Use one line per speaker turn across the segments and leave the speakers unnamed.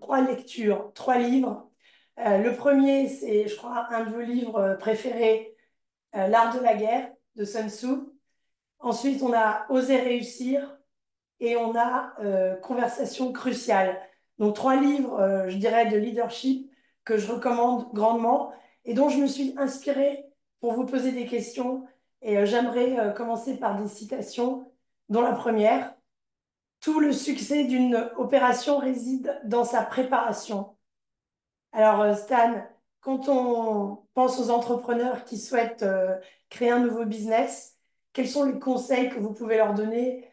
Trois lectures, trois livres. Le premier, c'est, je crois, un de vos livres préférés, L'art de la guerre de Sun Tzu. Ensuite, on a Oser réussir et on a Conversation cruciale. Donc, trois livres, je dirais, de leadership que je recommande grandement et dont je me suis inspirée pour vous poser des questions. Et j'aimerais commencer par des citations, dont la première. Tout le succès d'une opération réside dans sa préparation. Alors, Stan, quand on pense aux entrepreneurs qui souhaitent créer un nouveau business, quels sont les conseils que vous pouvez leur donner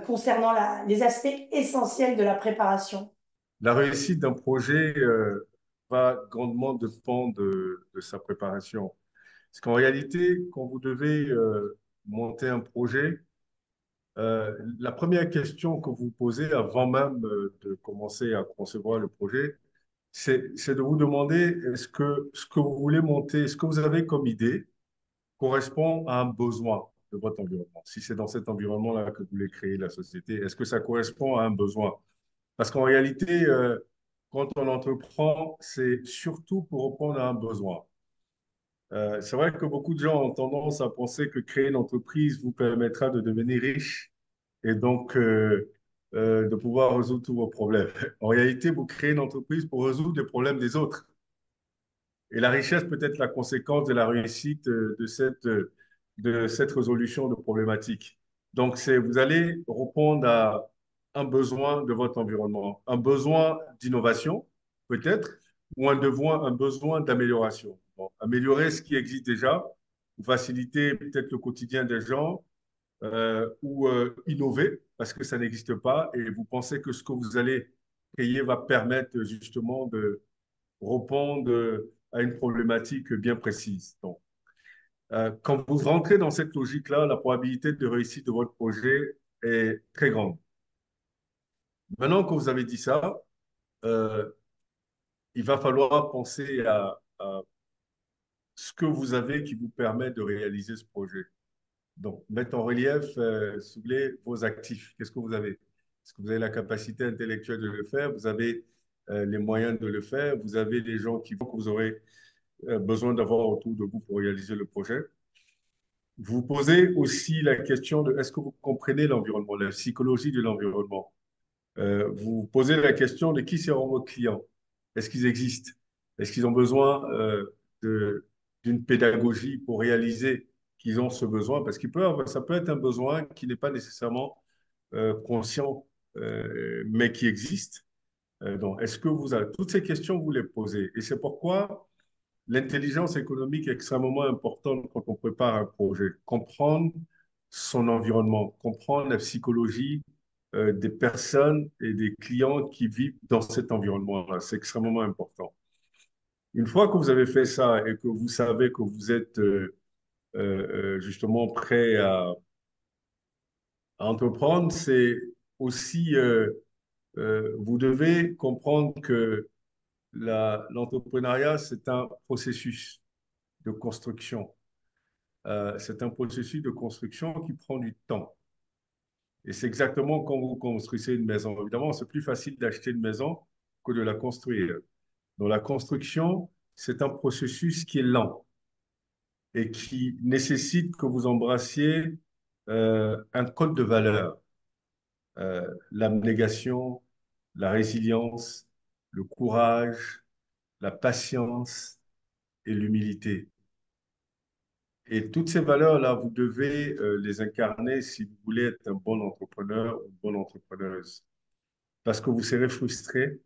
concernant les aspects essentiels de la préparation?
La réussite d'un projet va grandement dépendre de sa préparation. Parce qu'en réalité, quand vous devez monter un projet, la première question que vous posez avant même de commencer à concevoir le projet, c'est de vous demander est-ce que ce que vous voulez monter, ce que vous avez comme idée, correspond à un besoin de votre environnement. Si c'est dans cet environnement-là que vous voulez créer la société, est-ce que ça correspond à un besoin? Parce qu'en réalité, quand on entreprend, c'est surtout pour répondre à un besoin. C'est vrai que beaucoup de gens ont tendance à penser que créer une entreprise vous permettra de devenir riche et donc de pouvoir résoudre tous vos problèmes. En réalité, vous créez une entreprise pour résoudre les problèmes des autres. Et la richesse peut être la conséquence de la réussite de cette résolution de problématiques. Donc, vous allez répondre à un besoin de votre environnement, un besoin d'innovation, peut-être, ou un besoin d'amélioration. Bon, améliorer ce qui existe déjà, ou faciliter peut-être le quotidien des gens, ou innover, parce que ça n'existe pas, et vous pensez que ce que vous allez créer va permettre justement de répondre à une problématique bien précise. Donc, quand vous rentrez dans cette logique-là, la probabilité de réussite de votre projet est très grande. Maintenant que vous avez dit ça, euh, il va falloir penser à ce que vous avez qui vous permet de réaliser ce projet. Donc, mettre en relief, si vous voulez, vos actifs. Qu'est-ce que vous avez? Est-ce que vous avez la capacité intellectuelle de le faire? Vous avez les moyens de le faire? Vous avez les gens qui vont que vous aurez besoin d'avoir autour de vous pour réaliser le projet. Vous posez aussi la question de est-ce que vous comprenez l'environnement, la psychologie de l'environnement. Vous posez la question de qui seront vos clients. Est-ce qu'ils existent? Est-ce qu'ils ont besoin de- d'une pédagogie pour réaliser qu'ils ont ce besoin? Parce ça peut être un besoin qui n'est pas nécessairement conscient, mais qui existe. Donc, est-ce que vous avez toutes ces questions, vous les posez. Et c'est pourquoi l'intelligence économique est extrêmement importante quand on prépare un projet. Comprendre son environnement, comprendre la psychologie des personnes et des clients qui vivent dans cet environnement-là. C'est extrêmement important. Une fois que vous avez fait ça et que vous savez que vous êtes justement prêt à entreprendre, c'est aussi, vous devez comprendre que l'entrepreneuriat, c'est un processus de construction. C'est un processus de construction qui prend du temps. Et c'est exactement quand vous construisez une maison. Évidemment, c'est plus facile d'acheter une maison que de la construire. Donc, la construction, c'est un processus qui est lent et qui nécessite que vous embrassiez un code de valeur, l'abnégation, la résilience, le courage, la patience et l'humilité. Et toutes ces valeurs-là, vous devez les incarner si vous voulez être un bon entrepreneur ou une bonne entrepreneuse. Parce que vous serez frustré,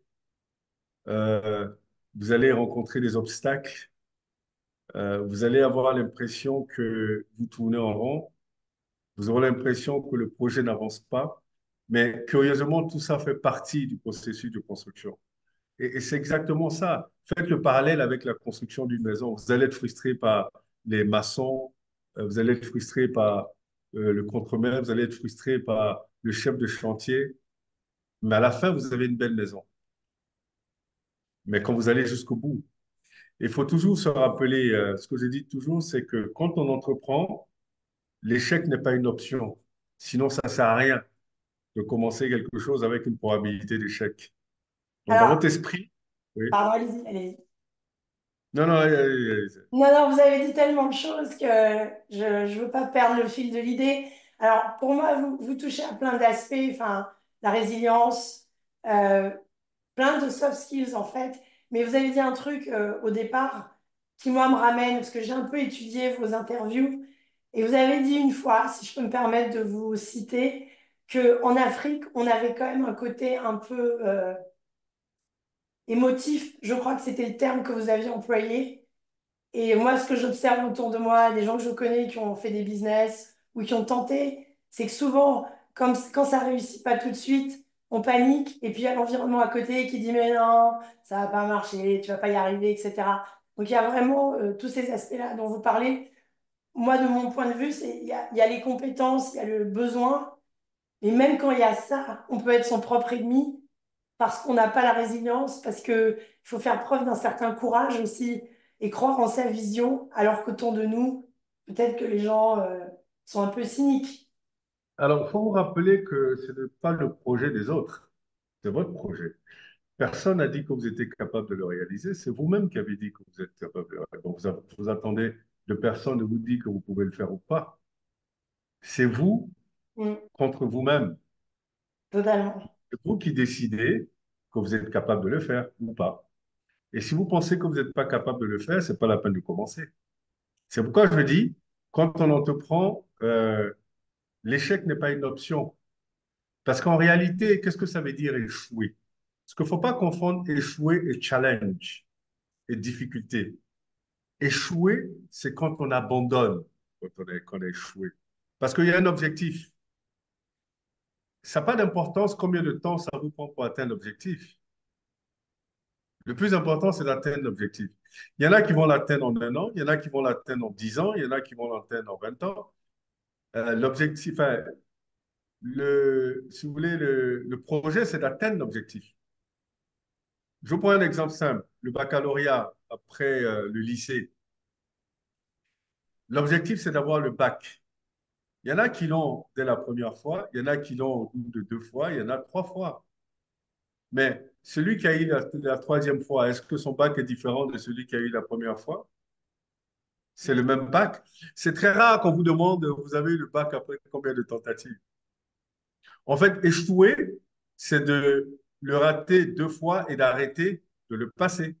euh, vous allez rencontrer des obstacles, vous allez avoir l'impression que vous tournez en rond, vous aurez l'impression que le projet n'avance pas. Mais curieusement, tout ça fait partie du processus de construction. Et c'est exactement ça. Faites le parallèle avec la construction d'une maison. Vous allez être frustré par les maçons, vous allez être frustré par le contremaître, vous allez être frustré par le chef de chantier, mais à la fin, vous avez une belle maison. Mais quand vous allez jusqu'au bout, il faut toujours se rappeler, ce que je dis toujours, c'est que quand on entreprend, l'échec n'est pas une option. Sinon, ça ne sert à rien de commencer quelque chose avec une probabilité d'échec. Donc, dans
Alors,
votre esprit, oui.
pardon, allez-y, allez-y.
Non, non, allez, allez, allez.
Non, non, vous avez dit tellement de choses que je ne veux pas perdre le fil de l'idée. Alors, pour moi, vous touchez à plein d'aspects, enfin, la résilience, euh, plein de soft skills en fait. Mais vous avez dit un truc au départ qui, moi, me ramène, parce que j'ai un peu étudié vos interviews, et vous avez dit une fois, si je peux me permettre de vous citer, qu'en Afrique, on avait quand même un côté un peu émotif. Je crois que c'était le terme que vous aviez employé. Et moi, ce que j'observe autour de moi, des gens que je connais qui ont fait des business ou qui ont tenté, c'est que souvent, comme, quand ça réussit pas tout de suite, on panique. Et puis, il y a l'environnement à côté qui dit, mais non, ça va pas marcher, tu vas pas y arriver, etc. Donc, il y a vraiment tous ces aspects-là dont vous parlez. Moi, de mon point de vue, il y a les compétences, il y a le besoin. Et même quand il y a ça, on peut être son propre ennemi parce qu'on n'a pas la résilience, parce qu'il faut faire preuve d'un certain courage aussi et croire en sa vision, alors qu'autour de nous, peut-être que les gens sont un peu cyniques.
Alors, il faut vous rappeler que ce n'est pas le projet des autres, c'est votre projet. Personne n'a dit que vous étiez capable de le réaliser, c'est vous-même qui avez dit que vous êtes capable de le réaliser. Donc, vous attendez de personne ne vous dit que vous pouvez le faire ou pas. C'est vous
Mm,
contre vous-même.
totalement.
C'est vous qui décidez que vous êtes capable de le faire ou pas. Et si vous pensez que vous n'êtes pas capable de le faire, c'est pas la peine de commencer. C'est pourquoi je dis, quand on entreprend, l'échec n'est pas une option. Parce qu'en réalité, qu'est-ce que ça veut dire échouer? Parce qu'il ne faut pas confondre échouer et challenge et difficulté. Échouer, c'est quand on abandonne, quand on a échoué. Parce qu'il y a un objectif. Ça n'a pas d'importance combien de temps ça vous prend pour atteindre l'objectif. Le plus important, c'est d'atteindre l'objectif. Il y en a qui vont l'atteindre en un an, il y en a qui vont l'atteindre en 10 ans, il y en a qui vont l'atteindre en 20 ans. L'objectif, enfin, si vous voulez, le projet, c'est d'atteindre l'objectif. Je vous prends un exemple simple. Le baccalauréat après le lycée. L'objectif, c'est d'avoir le bac. Il y en a qui l'ont dès la première fois, il y en a qui l'ont au bout de 2 fois, il y en a 3 fois. Mais celui qui a eu la troisième fois, est-ce que son bac est différent de celui qui a eu la première fois? C'est le même bac. C'est très rare qu'on vous demande, vous avez eu le bac après combien de tentatives? En fait, échouer, c'est de le rater 2 fois et d'arrêter de le passer.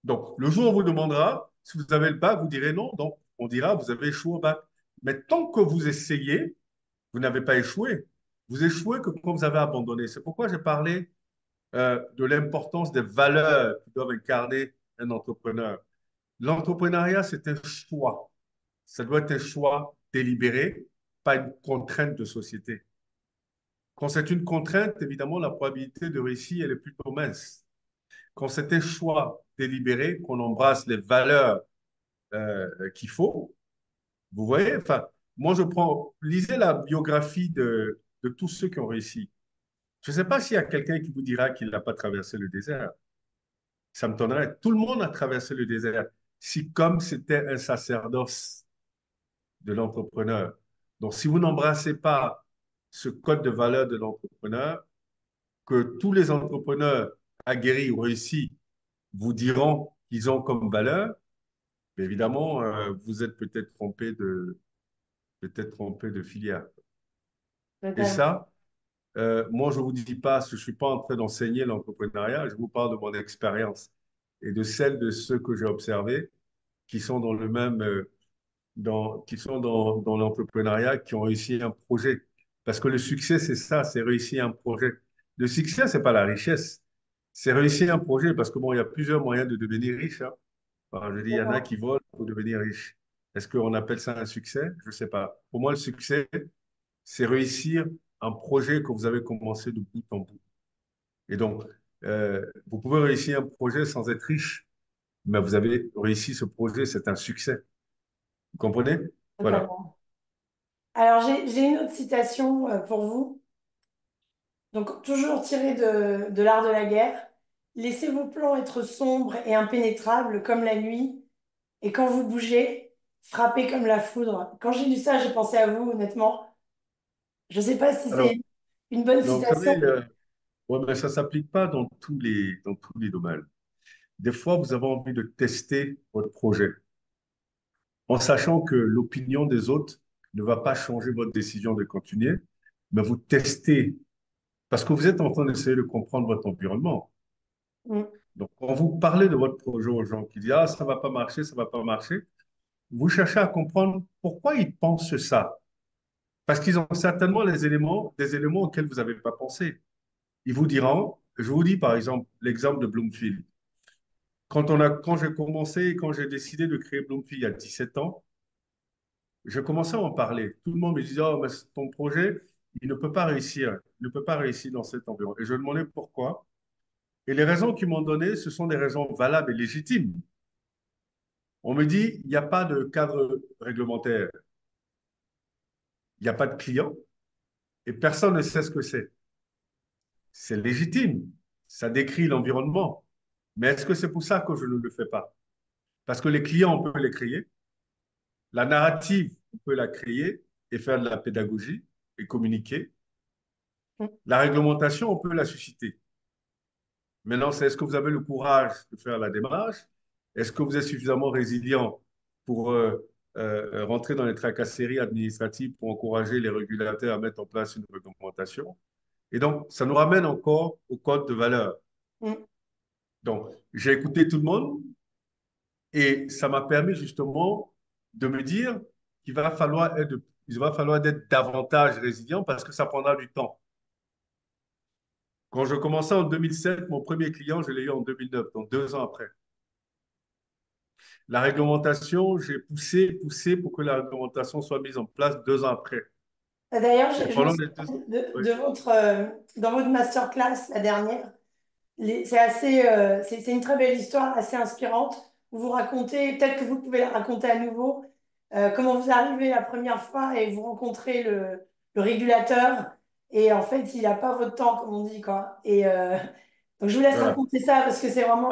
Donc, le jour où on vous demandera si vous avez le bac, vous direz non. Donc, on dira vous avez échoué au bac. Mais tant que vous essayez, vous n'avez pas échoué. Vous échouez que quand vous avez abandonné. C'est pourquoi j'ai parlé de l'importance des valeurs qui doivent incarner un entrepreneur. L'entrepreneuriat, c'est un choix. Ça doit être un choix délibéré, pas une contrainte de société. Quand c'est une contrainte, évidemment, la probabilité de réussir, elle est plutôt mince. Quand c'est un choix délibéré, qu'on embrasse les valeurs qu'il faut, vous voyez, enfin, moi je prends, lisez la biographie de tous ceux qui ont réussi. Je ne sais pas s'il y a quelqu'un qui vous dira qu'il n'a pas traversé le désert. Ça me donnerait. Tout le monde a traversé le désert. Si comme c'était un sacerdoce de l'entrepreneur. Donc, si vous n'embrassez pas ce code de valeur de l'entrepreneur, que tous les entrepreneurs aguerris ou réussis vous diront qu'ils ont comme valeur, mais évidemment, vous êtes peut-être trompé de filière. Et
Totalement.
ça, moi, je ne vous dis pas, je ne suis pas en train d'enseigner l'entrepreneuriat, je vous parle de mon expérience et de celle de ceux que j'ai observés qui sont dans le même, qui sont dans l'entrepreneuriat, qui ont réussi un projet. Parce que le succès, c'est ça, c'est réussir un projet. Le succès, c'est pas la richesse, c'est réussir un projet. Parce que bon, il y a plusieurs moyens de devenir riche, hein. Enfin, je dis, il y en a qui volent pour devenir riche. Est-ce qu'on appelle ça un succès? Je ne sais pas. Pour moi, le succès, c'est réussir un projet que vous avez commencé de bout en bout. Et donc, vous pouvez réussir un projet sans être riche, mais vous avez réussi ce projet, c'est un succès. Vous comprenez? Voilà.
Totalement. Alors, j'ai une autre citation pour vous. Donc, toujours tirée de l'art de la guerre. Laissez vos plans être sombres et impénétrables comme la nuit, et quand vous bougez, frappez comme la foudre. Quand j'ai lu ça, j'ai pensé à vous, honnêtement. Je ne sais pas si
Alors,
c'est une bonne
donc, vous
citation.
savez, ouais, mais ça ne s'applique pas dans tous les domaines. Des fois, vous avez envie de tester votre projet en sachant que l'opinion des autres ne va pas changer votre décision de continuer, mais vous testez parce que vous êtes en train d'essayer de comprendre votre environnement.
Mm,
Donc, quand vous parlez de votre projet aux gens qui disent, ah, ça va pas marcher, ça va pas marcher, vous cherchez à comprendre pourquoi ils pensent ça. Parce qu'ils ont certainement des éléments auxquels vous n'avez pas pensé. Ils vous diront, je vous dis par exemple l'exemple de Bloomfield. Quand j'ai commencé, quand j'ai décidé de créer Bloomfield il y a 17 ans, je commençais à en parler. Tout le monde me disait, oh, mais ton projet, il ne peut pas réussir. Il ne peut pas réussir dans cet environnement. Et je demandais pourquoi. Et les raisons qu'ils m'ont données, ce sont des raisons valables et légitimes. On me dit, il n'y a pas de cadre réglementaire, il n'y a pas de client et personne ne sait ce que c'est. C'est légitime, ça décrit l'environnement. Mais est-ce que c'est pour ça que je ne le fais pas? Parce que les clients, on peut les créer, la narrative, on peut la créer et faire de la pédagogie et communiquer.
mm.
La réglementation, on peut la susciter. Maintenant, c'est est-ce que vous avez le courage de faire la démarche? Est-ce que vous êtes suffisamment résilient pour rentrer dans les tracasseries administratives pour encourager les régulateurs à mettre en place une réglementation? Et donc, ça nous ramène encore au code de valeur.
Mm.
Donc, j'ai écouté tout le monde et ça m'a permis justement de me dire qu'il va falloir être davantage résilient parce que ça prendra du temps. Quand je commençais en 2007, mon premier client, je l'ai eu en 2009, donc 2 ans après. La réglementation, j'ai poussé pour que la réglementation soit mise en place 2 ans après.
D'ailleurs,
Et
je me
pendant les deux...
souviens
Oui,
de votre, dans votre masterclass, la dernière. C'est assez, c'est une très belle histoire, assez inspirante. Vous racontez, peut-être que vous pouvez la raconter à nouveau, comment vous arrivez la première fois et vous rencontrez le régulateur et en fait, il n'a pas votre temps, comme on dit, quoi. Et donc, je vous laisse
voilà.
raconter ça parce que c'est vraiment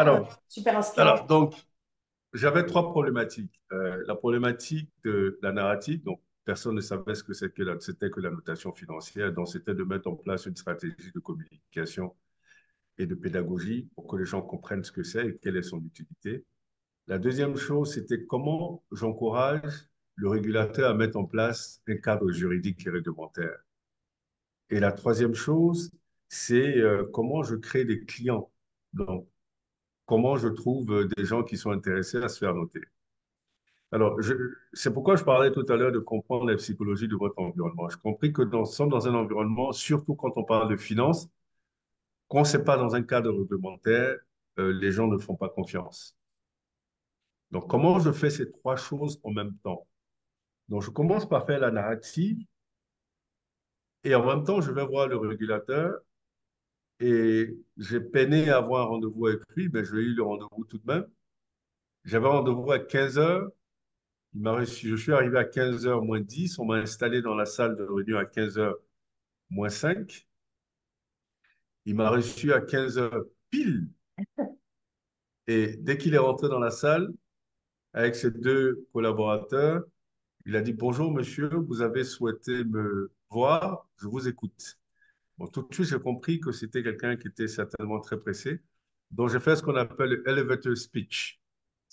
super inspirant.
Donc, j'avais 3 problématiques. La problématique de la narrative, donc personne ne savait ce que c'était que la notation financière, donc c'était de mettre en place une stratégie de communication et de pédagogie pour que les gens comprennent ce que c'est et quelle est son utilité. La deuxième chose, c'était comment j'encourage le régulateur à mettre en place un cadre juridique et réglementaire. Et la troisième chose, c'est comment je crée des clients. Donc, comment je trouve des gens qui sont intéressés à se faire noter. Alors, c'est pourquoi je parlais tout à l'heure de comprendre la psychologie de votre environnement. J'ai compris que nous sommes dans un environnement, surtout quand on parle de finances, quand on ne sait pas dans un cadre réglementaire, les gens ne font pas confiance. Donc, comment je fais ces 3 choses en même temps? Donc, je commence par faire la narrative et en même temps, je vais voir le régulateur et j'ai peiné à avoir un rendez-vous avec lui, mais j'ai eu le rendez-vous tout de même. J'avais rendez-vous à 15 heures. Je suis arrivé à 15 h moins 10. On m'a installé dans la salle de réunion à 15 heures moins 5. Il m'a reçu à 15 heures pile. Et dès qu'il est rentré dans la salle avec ses 2 collaborateurs, il a dit, bonjour monsieur, vous avez souhaité me voir, je vous écoute. Bon, tout de suite, j'ai compris que c'était quelqu'un qui était certainement très pressé. Donc, j'ai fait ce qu'on appelle le elevator speech.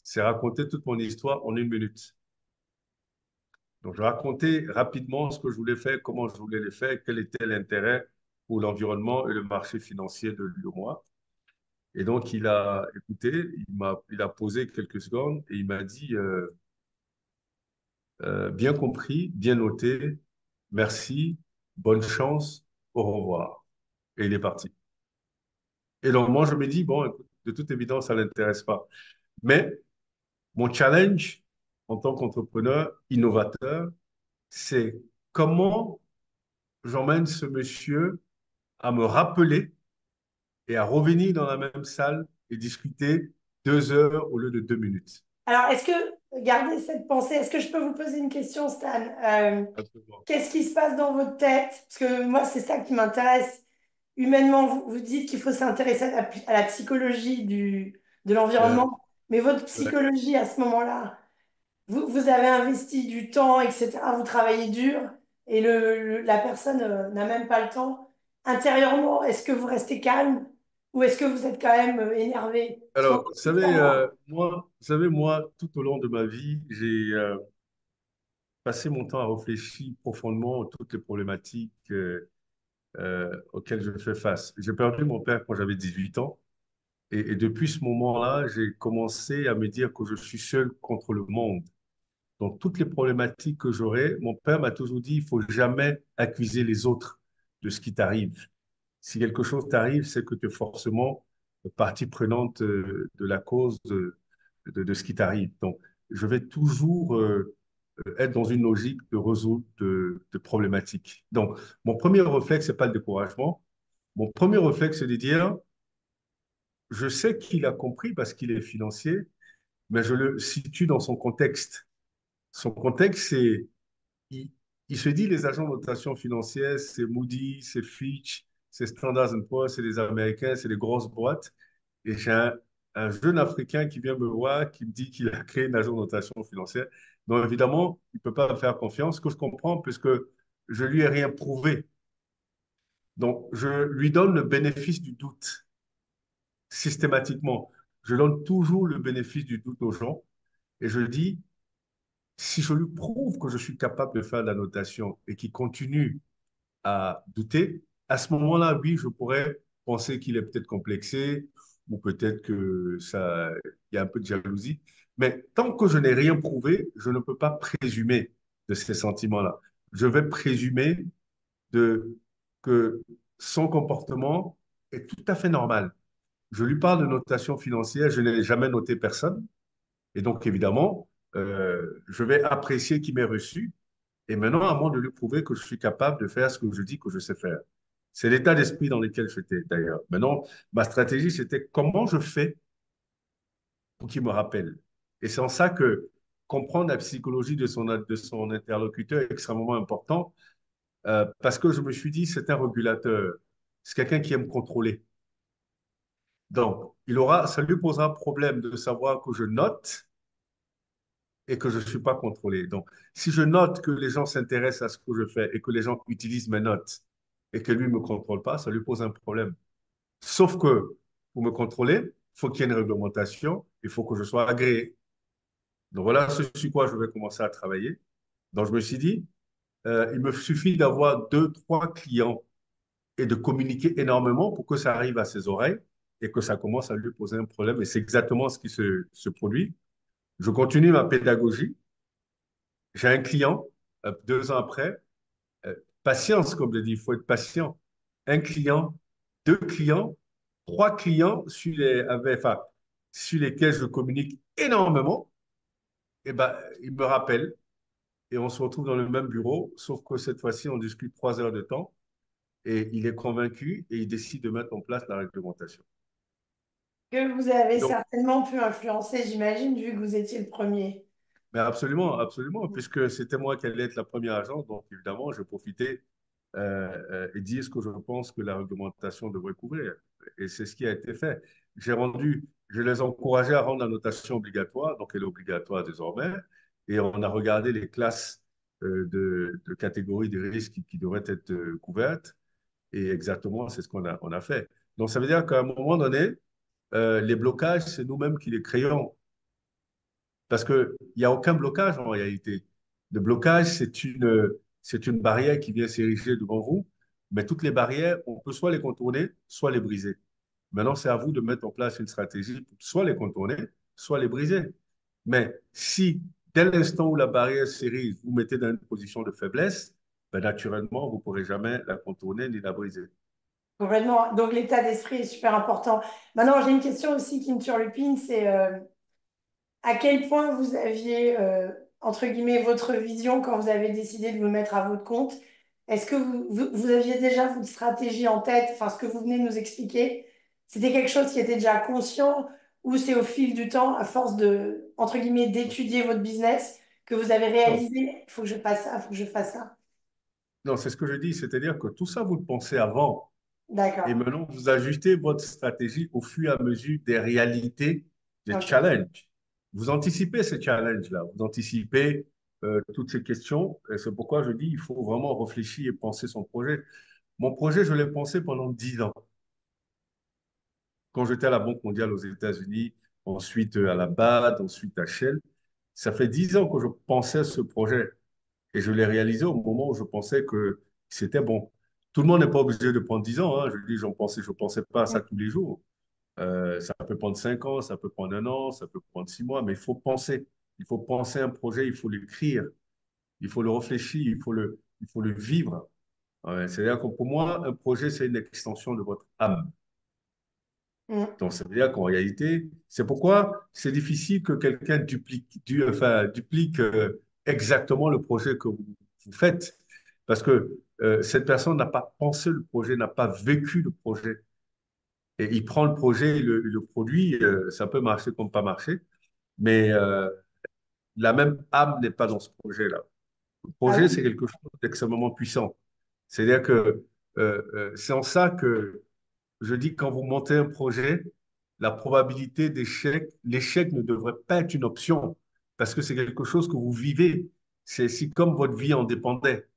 C'est raconter toute mon histoire en 1 minute. Donc, je racontais rapidement ce que je voulais faire, comment je voulais le faire, quel était l'intérêt pour l'environnement et le marché financier de l'UOMOA. Et donc, il a écouté, il a posé quelques secondes et il m'a dit, bien compris, bien noté, merci, bonne chance, au revoir. Et il est parti. Et donc, moi, je me dis, bon, écoute, de toute évidence, ça ne l'intéresse pas. Mais mon challenge en tant qu'entrepreneur innovateur, c'est comment j'emmène ce monsieur à me rappeler et à revenir dans la même salle et discuter 2 heures au lieu de 2 minutes.
Alors, est-ce que, gardez cette pensée, est-ce que je peux vous poser une question, Stan?
Absolument.
Qu'est-ce qui se passe dans votre tête? Parce que moi, c'est ça qui m'intéresse. Humainement, vous dites qu'il faut s'intéresser à la psychologie de
Ouais,
l'environnement, mais votre
ouais.
psychologie à ce moment-là, vous avez investi du temps, etc., vous travaillez dur, et la personne n'a même pas le temps. Intérieurement, est-ce que vous restez calme ou est-ce que vous êtes quand même énervé? Parce qu'on
Alors,
entend ça, moi.
vous savez, moi, tout au long de ma vie, j'ai passé mon temps à réfléchir profondément à toutes les problématiques auxquelles je fais face. J'ai perdu mon père quand j'avais 18 ans. Et depuis ce moment-là, j'ai commencé à me dire que je suis seul contre le monde. Donc, toutes les problématiques que j'aurais, mon père m'a toujours dit, il faut jamais accuser les autres de ce qui t'arrive. Si quelque chose t'arrive, c'est que tu es forcément partie prenante de la cause de ce qui t'arrive. Donc, je vais toujours être dans une logique de résoudre de problématiques. Donc, mon premier réflexe, c'est pas le découragement. Mon premier réflexe, c'est de dire, je sais qu'il a compris parce qu'il est financier, mais je le situe dans son contexte. Son contexte, c'est, il, il se dit les agents de notation financière, c'est Moody, c'est Fitch, c'est Standard Poor's, c'est les Américains, c'est les grosses boîtes. Et j'ai un jeune Africain qui vient me voir, qui me dit qu'il a créé une agence de notation financière. Donc évidemment, il ne peut pas me faire confiance, ce que je comprends, puisque je lui ai rien prouvé. Donc je lui donne le bénéfice du doute systématiquement. Je donne toujours le bénéfice du doute aux gens et je dis, si je lui prouve que je suis capable de faire de la notation et qu'il continue à douter, à ce moment-là, oui, je pourrais penser qu'il est peut-être complexé ou peut-être que ça, il y a un peu de jalousie. Mais tant que je n'ai rien prouvé, je ne peux pas présumer de ces sentiments-là. Je vais présumer de, que son comportement est tout à fait normal. Je lui parle de notation financière, je n'ai jamais noté personne. Et donc, évidemment, je vais apprécier qu'il m'ait reçu. Et maintenant, à moi de lui prouver que je suis capable de faire ce que je dis que je sais faire. C'est l'état d'esprit dans lequel j'étais d'ailleurs. Maintenant, ma stratégie, c'était comment je fais pour qu'il me rappelle. Et c'est en ça que comprendre la psychologie de son interlocuteur est extrêmement important parce que je me suis dit, c'est un régulateur. C'est quelqu'un qui aime contrôler. Donc, ça lui posera problème de savoir que je note et que je ne suis pas contrôlé. Donc, si je note que les gens s'intéressent à ce que je fais et que les gens utilisent mes notes et que lui ne me contrôle pas, ça lui pose un problème. Sauf que pour me contrôler, il faut qu'il y ait une réglementation, il faut que je sois agréé. Donc voilà ce sur quoi je vais commencer à travailler. Donc je me suis dit, il me suffit d'avoir deux, trois clients et de communiquer énormément pour que ça arrive à ses oreilles et que ça commence à lui poser un problème. Et c'est exactement ce qui se produit. Je continue ma pédagogie. J'ai un client, 2 ans après, euh, patience, comme je dis, il faut être patient. Un client, deux clients, trois clients sur lesquels je communique énormément, et ben, il me rappelle et on se retrouve dans le même bureau, sauf que cette fois-ci, on discute 3 heures de temps et il est convaincu et il décide de mettre en place la réglementation.
Que vous avez
Donc,
certainement pu influencer, j'imagine, vu que vous étiez le premier.
mais absolument, absolument, puisque c'était moi qui allais être la première agence, donc évidemment, j'ai profité et dire ce que je pense que la réglementation devrait couvrir. Et c'est ce qui a été fait. Je les ai encouragés à rendre la notation obligatoire, donc elle est obligatoire désormais, et on a regardé les classes de catégories de risques qui devraient être couvertes, et exactement, c'est ce on a fait. Donc, ça veut dire qu'à un moment donné, les blocages, c'est nous-mêmes qui les créons. Parce qu'il n'y a aucun blocage en réalité. Le blocage, c'est une barrière qui vient s'ériger devant vous, mais toutes les barrières, on peut soit les contourner, soit les briser. Maintenant, c'est à vous de mettre en place une stratégie pour soit les contourner, soit les briser. Mais si, dès l'instant où la barrière s'érige, vous mettez dans une position de faiblesse, ben, naturellement, vous ne pourrez jamais la contourner ni la briser.
Complètement. Donc l'état d'esprit est super important. Maintenant, j'ai une question aussi qui me turlupine, c'est à quel point vous aviez, entre guillemets, votre vision quand vous avez décidé de vous mettre à votre compte? Est-ce que vous aviez déjà votre stratégie en tête, enfin ce que vous venez de nous expliquer, c'était quelque chose qui était déjà conscient ou c'est au fil du temps, à force de, entre guillemets, d'étudier votre business, que vous avez
Non,
réalisé, il faut que je fasse ça, il faut que je fasse ça.
non, c'est ce que je dis, c'est-à-dire que tout ça, vous le pensez avant. Et
D'accord.
maintenant, vous ajustez votre stratégie au fur et à mesure des réalités, des
Ok.
challenges. Vous anticipez ces challenges-là. Vous anticipez, toutes ces questions. Et c'est pourquoi je dis il faut vraiment réfléchir et penser son projet. Mon projet, je l'ai pensé pendant 10 ans. Quand j'étais à la Banque mondiale aux États-Unis, ensuite à la BAD, ensuite à Shell, ça fait 10 ans que je pensais à ce projet. Et je l'ai réalisé au moment où je pensais que c'était bon. Tout le monde n'est pas obligé de prendre 10 ans, hein. Je dis, je pensais pas à ça tous les jours. Ça peut prendre 5 ans, ça peut prendre un an, ça peut prendre 6 mois, mais il faut penser. Il faut penser un projet, il faut l'écrire, il faut le réfléchir, il faut le vivre. Ouais, c'est-à-dire que pour moi, un projet, c'est une extension de votre âme.
Mm.
Donc, ça veut dire qu'en réalité, c'est pourquoi c'est difficile que quelqu'un duplique exactement le projet que vous faites. Parce que cette personne n'a pas pensé le projet, n'a pas vécu le projet. Et il prend le projet, il le produit, ça peut marcher comme pas marcher, mais la même âme n'est pas dans ce projet-là. Le
Ah
projet,
oui,
c'est quelque chose d'extrêmement puissant. C'est-à-dire que c'est en ça que je dis que quand vous montez un projet, la probabilité d'échec, l'échec ne devrait pas être une option parce que c'est quelque chose que vous vivez. C'est si comme votre vie en dépendait.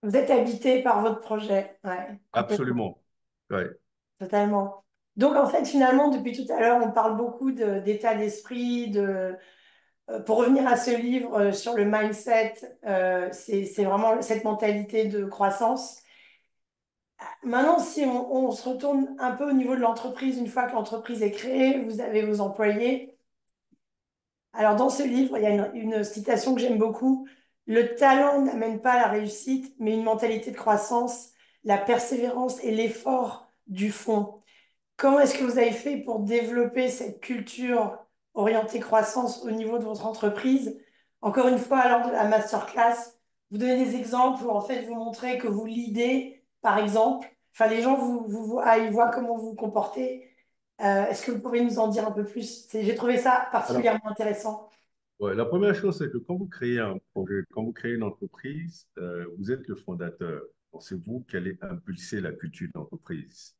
vous êtes habité par votre projet. Ouais, complètement,
Absolument. Ouais.
totalement. Donc, en fait, finalement, depuis tout à l'heure, on parle beaucoup d'état d'esprit, pour revenir à ce livre sur le mindset, c'est vraiment cette mentalité de croissance. Maintenant, si on se retourne un peu au niveau de l'entreprise, une fois que l'entreprise est créée, vous avez vos employés. Alors, dans ce livre, il y a une citation que j'aime beaucoup. Le talent n'amène pas la réussite, mais une mentalité de croissance, la persévérance et l'effort du fond. Comment est-ce que vous avez fait pour développer cette culture orientée croissance au niveau de votre entreprise? Encore une fois, lors de la masterclass, vous donnez des exemples où en fait vous montrez que vous leadez, par exemple. Enfin, les gens ils voient comment vous vous comportez. Est-ce que vous pourriez nous en dire un peu plus? J'ai trouvé ça
Alors,
particulièrement intéressant.
ouais, la première chose, c'est que quand vous créez un projet, quand vous créez une entreprise, vous êtes le fondateur. Donc, c'est vous qui allez impulser la culture d'entreprise.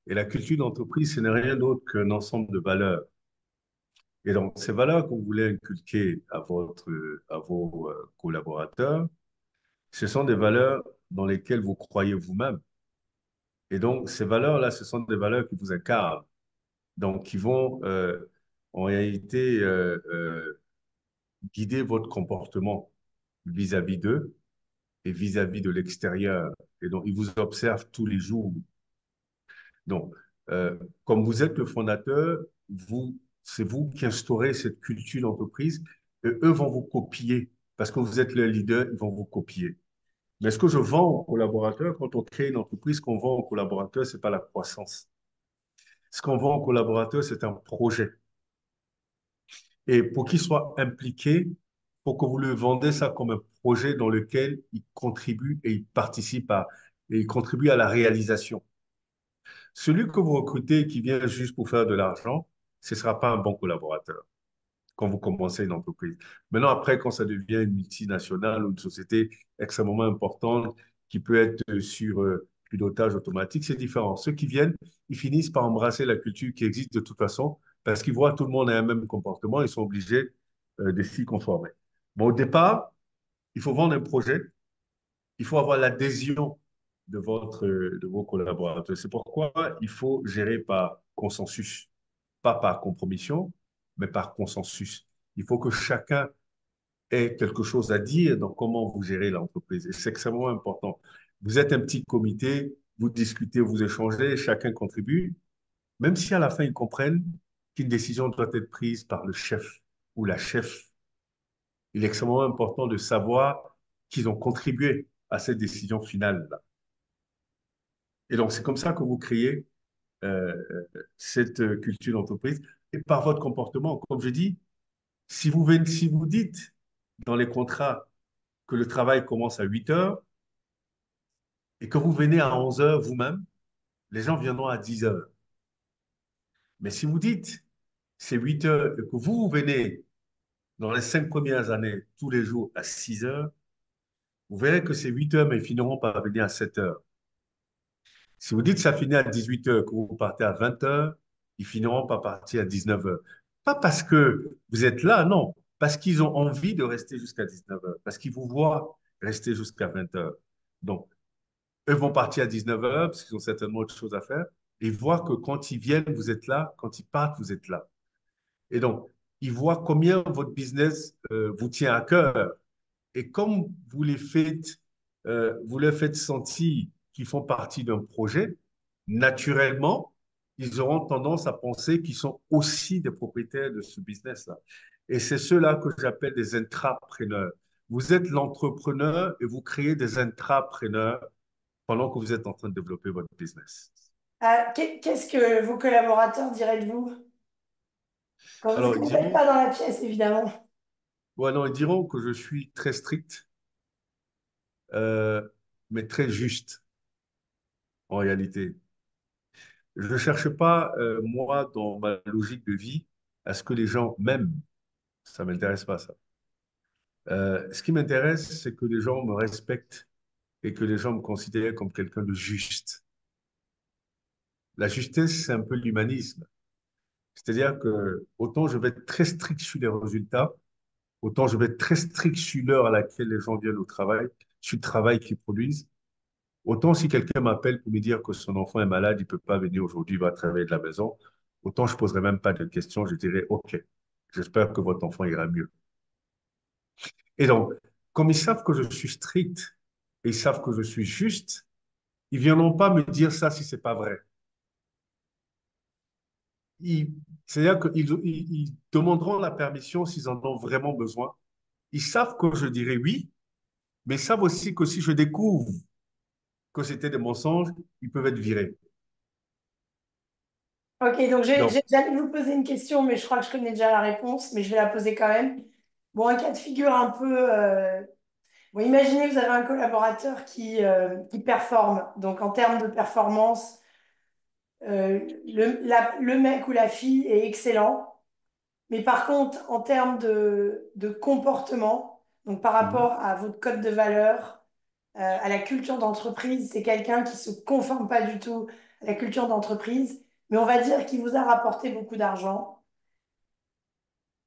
Et la culture d'entreprise, ce n'est rien d'autre qu'un ensemble de valeurs. Et donc, ces valeurs que vous voulez inculquer à vos collaborateurs, ce sont des valeurs dans lesquelles vous croyez vous-même. Et donc, ces valeurs-là, ce sont des valeurs qui vous incarnent. Donc, qui vont en réalité guider votre comportement vis-à-vis d'eux et vis-à-vis de l'extérieur. Et donc, ils vous observent tous les jours. Donc, euh, comme vous êtes le fondateur, c'est vous qui instaurez cette culture d'entreprise et eux vont vous copier parce que vous êtes le leader, ils vont vous copier. Mais ce que je vends aux collaborateurs, quand on crée une entreprise, ce qu'on vend aux collaborateurs, c'est pas la croissance. Ce qu'on vend aux collaborateurs, c'est un projet. Et pour qu'ils soient impliqués, pour que vous le vendez ça comme un projet dans lequel ils contribuent et ils participent et ils contribuent à la réalisation. Celui que vous recrutez qui vient juste pour faire de l'argent, ce ne sera pas un bon collaborateur quand vous commencez une entreprise. Maintenant, après, quand ça devient une multinationale ou une société extrêmement importante qui peut être sur pilotage automatique, c'est différent. Ceux qui viennent, ils finissent par embrasser la culture qui existe de toute façon parce qu'ils voient tout le monde a un même comportement, ils sont obligés de s'y conformer. Bon, au départ, il faut vendre un projet, il faut avoir l'adhésion de vos collaborateurs. C'est pourquoi il faut gérer par consensus, pas par compromission, mais par consensus. Il faut que chacun ait quelque chose à dire dans comment vous gérez l'entreprise. Et c'est extrêmement important. Vous êtes un petit comité, vous discutez, vous échangez, chacun contribue, même si à la fin ils comprennent qu'une décision doit être prise par le chef ou la chef. Il est extrêmement important de savoir qu'ils ont contribué à cette décision finale-là. Et donc, c'est comme ça que vous créez cette culture d'entreprise. Et par votre comportement, comme je dis, si vous dites dans les contrats que le travail commence à 8 heures et que vous venez à 11 heures vous-même, les gens viendront à 10 heures. Mais si vous dites c'est 8 heures et que vous venez dans les 5 premières années tous les jours à 6 heures, vous verrez que c'est 8 heures, mais ils finiront par venir à 7 heures. Si vous dites que ça finit à 18 heures, que vous partez à 20 heures, ils finiront par partir à 19 heures. Pas parce que vous êtes là, non. parce qu'ils ont envie de rester jusqu'à 19 heures, parce qu'ils vous voient rester jusqu'à 20 heures. Donc, eux vont partir à 19 heures parce qu'ils ont certainement autre chose à faire. Et ils voient que quand ils viennent, vous êtes là. Quand ils partent, vous êtes là. Et donc, ils voient combien votre business vous tient à cœur. Et comme vous les faites sentir qu'ils font partie d'un projet, naturellement, ils auront tendance à penser qu'ils sont aussi des propriétaires de ce business-là. Et c'est ceux-là que j'appelle des intrapreneurs. Vous êtes l'entrepreneur et vous créez des intrapreneurs pendant que vous êtes en train de développer votre business.
Qu'est-ce que vos collaborateurs diraient de vous
Alors,
quand vous n'êtes pas dans la pièce, évidemment?
ouais, non, ils diront que je suis très strict, euh, mais très juste en réalité. Je ne cherche pas, moi, dans ma logique de vie, à ce que les gens m'aiment. Ça ne m'intéresse pas, ça. Ce qui m'intéresse, c'est que les gens me respectent et que les gens me considèrent comme quelqu'un de juste. La justesse, c'est un peu l'humanisme. C'est-à-dire que autant je vais être très strict sur les résultats, autant je vais être très strict sur l'heure à laquelle les gens viennent au travail, sur le travail qu'ils produisent. Autant si quelqu'un m'appelle pour me dire que son enfant est malade, il ne peut pas venir aujourd'hui, il va travailler de la maison, autant je ne poserai même pas de questions, je dirais, OK, j'espère que votre enfant ira mieux. Et donc, comme ils savent que je suis strict et ils savent que je suis juste, ils ne viendront pas me dire ça si ce n'est pas vrai. Ils- C'est-à-dire qu'ils demanderont la permission s'ils en ont vraiment besoin. Ils savent que je dirai oui, mais ils savent aussi que si je découvre que c'était des mensonges, ils peuvent être virés.
Ok, donc
Donc,
j'allais vous poser une question, mais je crois que je connais déjà la réponse, mais je vais la poser quand même. Bon, un cas de figure un peu... Bon, imaginez, vous avez un collaborateur qui performe. Donc, en termes de performance, le mec ou la fille est excellent. Mais par contre, en termes de comportement, donc par
mhm.
rapport à votre code de valeur, à la culture d'entreprise, c'est quelqu'un qui se conforme pas du tout à la culture d'entreprise, mais on va dire qu'il vous a rapporté beaucoup d'argent.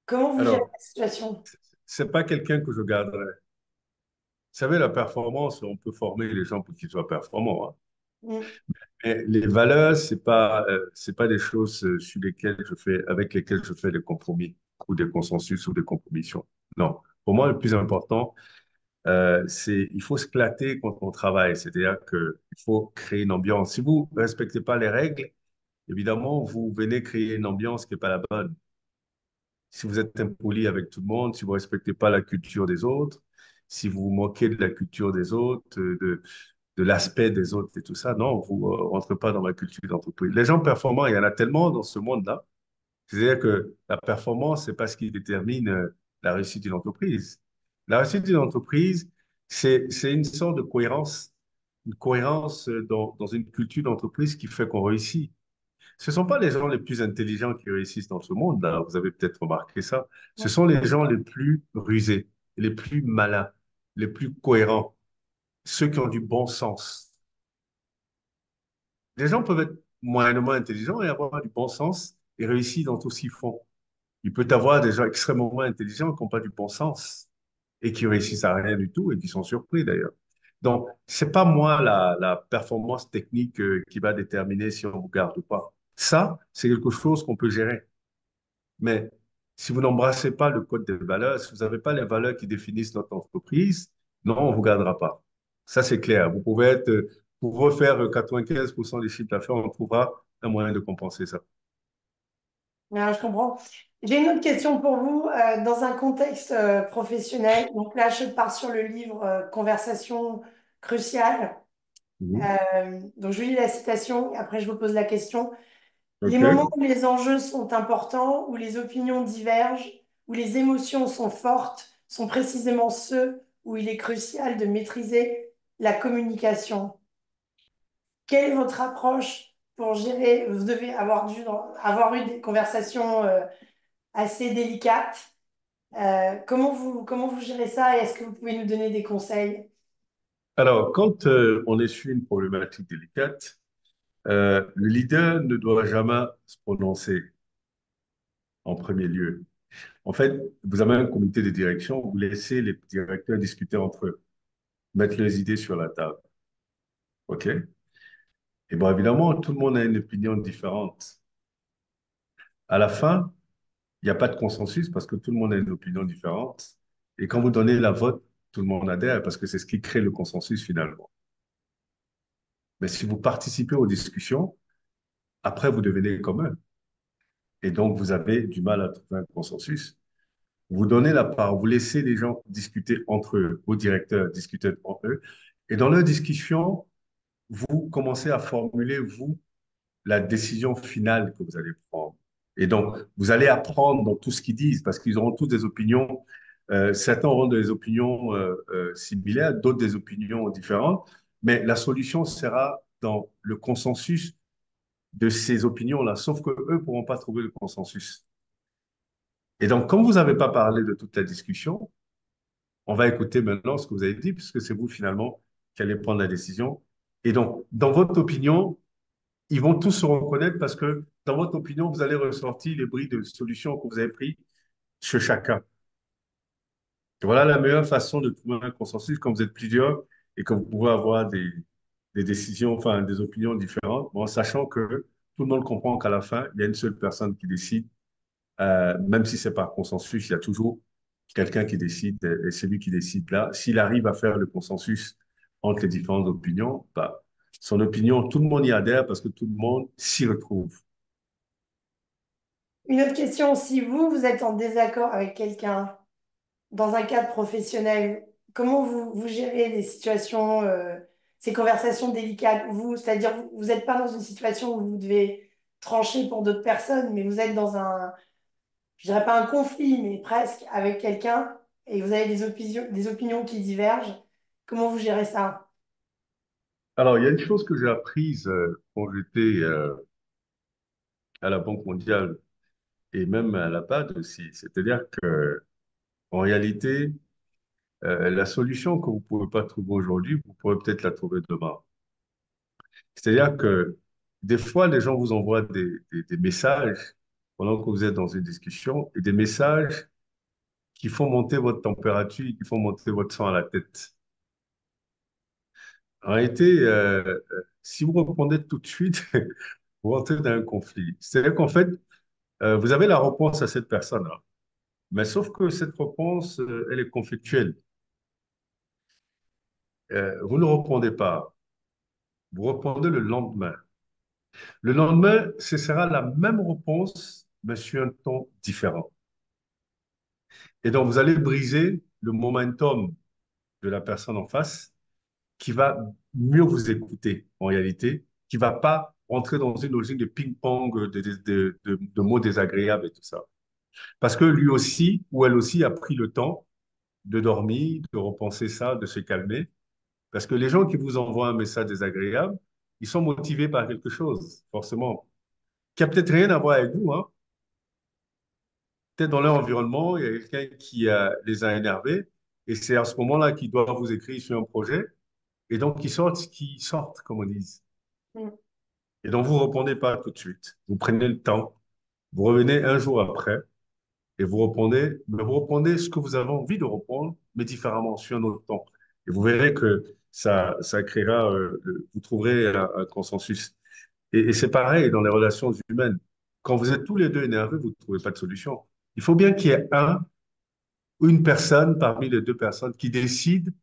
Comment vous gérez
Alors,
la situation?
c'est pas quelqu'un que je garderai. Vous savez, la performance, on peut former les gens pour qu'ils soient performants, hein.
Mm.
Mais les valeurs, c'est pas des choses sur lesquelles avec lesquelles je fais des compromis ou des consensus ou des compromissions. Non. Pour moi, le plus important, il faut se clater quand on travaille. C'est-à-dire qu'il faut créer une ambiance. Si vous ne respectez pas les règles, évidemment, vous venez créer une ambiance qui n'est pas la bonne. Si vous êtes impoli avec tout le monde, si vous ne respectez pas la culture des autres, si vous vous moquez de la culture des autres, de l'aspect des autres et tout ça, non, vous ne rentrez pas dans ma culture d'entreprise. Les gens performants, il y en a tellement dans ce monde-là. C'est-à-dire que la performance, c'est pas ce qui détermine la réussite d'une entreprise. La réussite d'une entreprise, c'est une sorte de cohérence, une cohérence dans une culture d'entreprise qui fait qu'on réussit. Ce ne sont pas les gens les plus intelligents qui réussissent dans ce monde-là. Vous avez peut-être remarqué ça. Ce sont les gens les plus rusés, les plus malins, les plus cohérents, ceux qui ont du bon sens. Les gens peuvent être moyennement intelligents et avoir du bon sens et réussir dans tout ce qu'ils font. Il peut y avoir des gens extrêmement intelligents qui n'ont pas du bon sens et qui réussissent à rien du tout et qui sont surpris d'ailleurs. Donc, c'est pas moi la performance technique qui va déterminer si on vous garde ou pas. Ça, c'est quelque chose qu'on peut gérer. Mais si vous n'embrassez pas le code des valeurs, si vous n'avez pas les valeurs qui définissent notre entreprise, non, on ne vous gardera pas. Ça, c'est clair. Pour refaire 95% des chiffres d'affaires, on trouvera un moyen de compenser ça.
Ah, je comprends. J'ai une autre question pour vous. Dans un contexte professionnel, donc là, je pars sur le livre Conversation cruciale.
Mhm.
Donc, je lis la citation et après, je vous pose la question. Les moments
OK.
où les enjeux sont importants, où les opinions divergent, où les émotions sont fortes, sont précisément ceux où il est crucial de maîtriser la communication. Quelle est votre approche pour gérer? Vous devez avoir eu des conversations assez délicates. Comment vous gérez ça et est-ce que vous pouvez nous donner des conseils?
Alors, quand on est sur une problématique délicate, le leader ne doit jamais se prononcer en premier lieu. En fait, vous avez un comité de direction, vous laissez les directeurs discuter entre eux, mettre leurs idées sur la table. OK? Et bon, évidemment, tout le monde a une opinion différente. À la fin, il n'y a pas de consensus parce que tout le monde a une opinion différente. Et quand vous donnez la vote, tout le monde adhère parce que c'est ce qui crée le consensus finalement. Mais si vous participez aux discussions, après, vous devenez commun. Et donc, vous avez du mal à trouver un consensus. Vous donnez la part, vous laissez les gens discuter entre eux, vos directeurs discuter entre eux. Et dans leur discussion, vous commencez à formuler, vous, la décision finale que vous allez prendre. Et donc, vous allez apprendre dans tout ce qu'ils disent, parce qu'ils auront tous des opinions. Certains auront des opinions similaires, d'autres des opinions différentes, mais la solution sera dans le consensus de ces opinions-là, sauf que eux ne pourront pas trouver le consensus. Et donc, comme vous n'avez pas parlé de toute la discussion, on va écouter maintenant ce que vous avez dit, puisque c'est vous finalement qui allez prendre la décision. Et donc, dans votre opinion, ils vont tous se reconnaître parce que dans votre opinion, vous allez ressortir les bris de solutions que vous avez pris chez chacun. Et voilà la meilleure façon de trouver un consensus quand vous êtes plusieurs et que vous pouvez avoir des décisions, enfin des opinions différentes, bon, en sachant que tout le monde comprend qu'à la fin, il y a une seule personne qui décide. Même si c'est par consensus, il y a toujours quelqu'un qui décide, et celui qui décide là, s'il arrive à faire le consensus entre les différentes opinions, bah, son opinion, tout le monde y adhère parce que tout le monde s'y retrouve.
Une autre question, si vous êtes en désaccord avec quelqu'un dans un cadre professionnel, comment vous gérez des situations, ces conversations délicates, vous, c'est-à-dire vous n'êtes pas dans une situation où vous devez trancher pour d'autres personnes, mais vous êtes dans un, je dirais pas un conflit, mais presque avec quelqu'un et vous avez des opinions qui divergent. Comment vous gérez ça?
Alors, il y a une chose que j'ai apprise quand j'étais à la Banque mondiale et même à la BAD aussi, c'est-à-dire que en réalité, la solution que vous ne pouvez pas trouver aujourd'hui, vous pourrez peut-être la trouver demain. C'est-à-dire que des fois, les gens vous envoient des messages pendant que vous êtes dans une discussion et des messages qui font monter votre température, qui font monter votre sang à la tête. En réalité, si vous répondez tout de suite, vous rentrez dans un conflit. C'est-à-dire qu'en fait, vous avez la réponse à cette personne-là. Mais sauf que cette réponse, elle est conflictuelle. Vous ne répondez pas. Vous répondez le lendemain. Le lendemain, ce sera la même réponse, mais sur un ton différent. Et donc, vous allez briser le momentum de la personne en face qui va mieux vous écouter en réalité, qui va pas rentrer dans une logique de ping-pong, de mots désagréables et tout ça. Parce que lui aussi, ou elle aussi, a pris le temps de dormir, de repenser ça, de se calmer. Parce que les gens qui vous envoient un message désagréable, ils sont motivés par quelque chose, forcément, qui a peut-être rien à voir avec vous, hein. Peut-être dans leur environnement, il y a quelqu'un qui les a énervés, et c'est à ce moment-là qu'ils doivent vous écrire sur un projet, et donc ils sortent ce qu'ils sortent, comme on dit.
Mm.
Et donc vous ne répondez pas tout de suite. Vous prenez le temps, vous revenez un jour après, et vous répondez, mais vous répondez ce que vous avez envie de répondre, mais différemment, sur un autre temps. Et vous verrez que ça créera, vous trouverez un consensus. Et c'est pareil dans les relations humaines. Quand vous êtes tous les deux énervés, vous ne trouvez pas de solution. Il faut bien qu'il y ait une personne parmi les deux personnes qui décide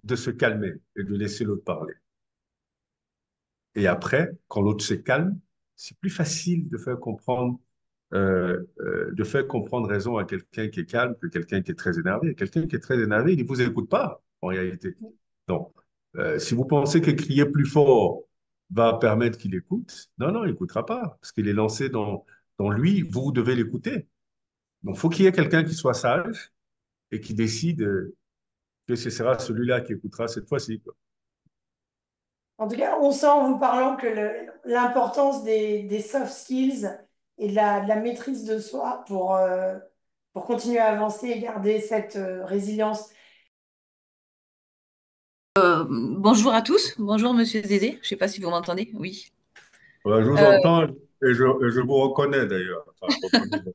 de se calmer et de laisser l'autre parler. Et après, quand l'autre se calme, c'est plus facile de faire comprendre raison à quelqu'un qui est calme que quelqu'un qui est très énervé. Quelqu'un qui est très énervé, il ne vous écoute pas, en réalité. Donc, si vous pensez que crier plus fort va permettre qu'il écoute, non, non, il n'écoutera pas, parce qu'il est lancé dans lui, vous devez l'écouter. Donc, il faut qu'il y ait quelqu'un qui soit sage et qui décide que ce sera celui-là qui écoutera cette fois-ci, quoi.
En tout cas, on sent en vous parlant que l'importance des soft skills et de la maîtrise de soi pour continuer à avancer et garder cette résilience.
Bonjour à tous, bonjour Monsieur Zézé, je ne sais pas si vous m'entendez, oui.
Je vous
Euh,
entends et je vous reconnais d'ailleurs. Enfin, je reconnais.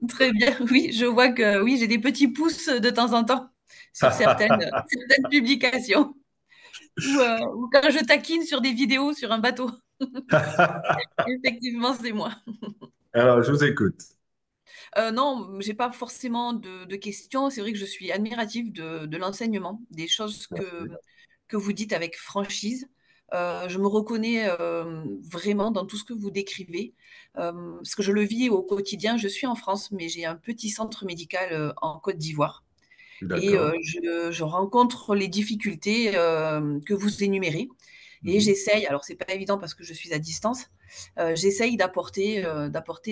Très bien. Oui, je vois que oui, j'ai des petits pouces de temps en temps sur certaines publications ou quand je taquine sur des vidéos sur un bateau. Effectivement, c'est moi.
Alors, je vous écoute.
Non, j'ai pas forcément de questions. C'est vrai que je suis admirative de l'enseignement, des choses
Merci.
que vous dites avec franchise. Je me reconnais vraiment dans tout ce que vous décrivez, parce que je le vis au quotidien. Je suis en France, mais j'ai un petit centre médical en Côte d'Ivoire. Et
D'accord.
je rencontre les difficultés que vous énumérez. Et
Mhm.
j'essaye, alors c'est pas évident parce que je suis à distance, j'essaye d'apporter